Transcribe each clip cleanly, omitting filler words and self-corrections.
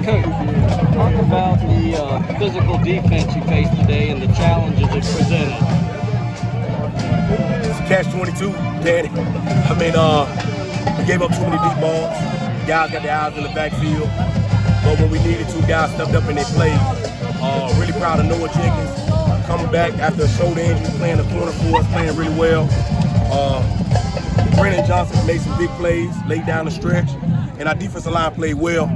Coach, talk about the physical defense you faced today and the challenges it presented. It's a catch-22, Danny. I mean, we gave up too many deep balls. Guys got their eyes in the backfield. But when we needed to, guys stepped up and they played. Really proud of Noah Jenkins coming back after a shoulder injury, playing the corner for us, playing really well. Loren Johnson made some big plays, laid down the stretch, and our defensive line played well.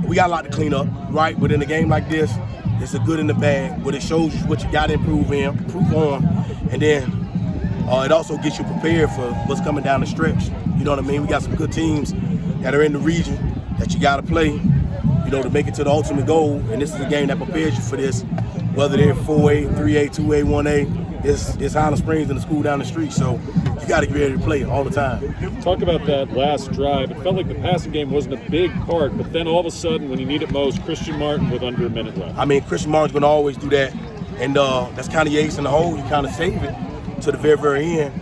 We got a lot to clean up, right? But in a game like this, it's a good and a bad, but it shows you what you got to improve on, and then it also gets you prepared for what's coming down the stretch. You know what I mean? We got some good teams that are in the region that you got to play, you know, to make it to the ultimate goal, and this is a game that prepares you for this, whether they're 4A, 3A, 2A, 1A. It's Highland Springs and the school down the street, so you got to get ready to play all the time. Talk about that last drive. It felt like the passing game wasn't a big part, but then all of a sudden, when you need it most, Christian Martin with under a minute left. I mean, Christian Martin's going to always do that, and that's kind of your ace in the hole. You kind of save it to the very, very end.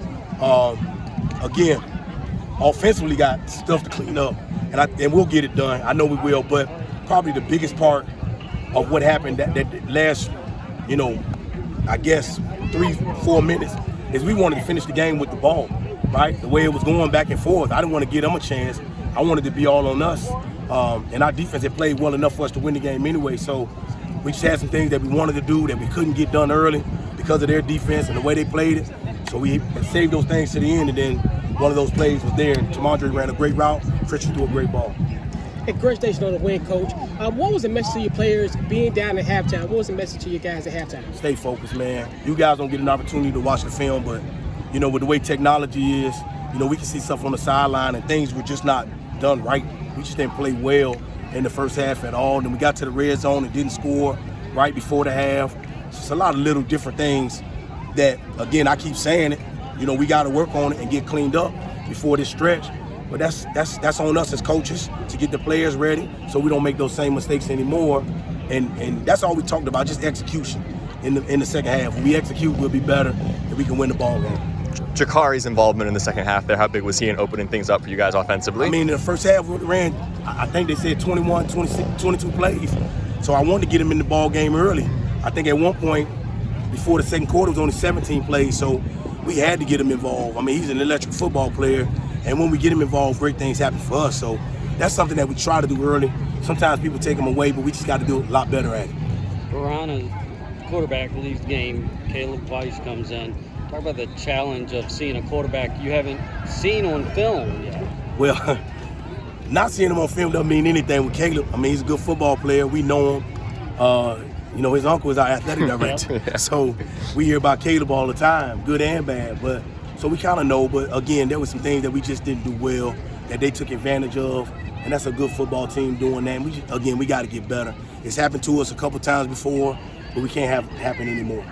Again, offensively got stuff to clean up, and we'll get it done. I know we will, but probably the biggest part of what happened that last, you know, I guess 3-4 minutes is we wanted to finish the game with the ball, right? The way it was going back and forth, I didn't want to give them a chance. I wanted to be all on us, and our defense had played well enough for us to win the game anyway. So we just had some things that we wanted to do that we couldn't get done early because of their defense and the way they played it. So we saved those things to the end, and then one of those plays was there, and Tamandre ran a great route, Christian threw a great ball. Hey, congratulations on the win, Coach. What was the message to your players being down at halftime? What was the message to you guys at halftime? Stay focused, man. You guys don't get an opportunity to watch the film, but, you know, with the way technology is, you know, we can see stuff on the sideline and things were just not done right. We just didn't play well in the first half at all. Then we got to the red zone and didn't score right before the half. It's just a lot of little different things that, again, I keep saying it, you know, we got to work on it and get cleaned up before this stretch. But that's on us as coaches to get the players ready so we don't make those same mistakes anymore. And that's all we talked about, just execution in the second half. When we execute, we'll be better and we can win the ball game. Jakari's involvement in the second half there, how big was he in opening things up for you guys offensively? I mean, in the first half, we ran, I think they said 21, 26, 22 plays. So I wanted to get him in the ball game early. I think at one point, before the second quarter, it was only 17 plays. So we had to get him involved. I mean, he's an electric football player. And when we get him involved, great things happen for us. So that's something that we try to do early. Sometimes people take him away, but we just got to do a lot better at it. Varina, quarterback, leaves the game. Caleb Weiss comes in. Talk about the challenge of seeing a quarterback you haven't seen on film yet. Well, not seeing him on film doesn't mean anything with Caleb. I mean, he's a good football player. We know him. You know, his uncle is our athletic director. Yeah. So we hear about Caleb all the time, good and bad. But so we kind of know, but again, there were some things that we just didn't do well that they took advantage of, and that's a good football team doing that. And we got to get better. It's happened to us a couple times before, but we can't have it happen anymore.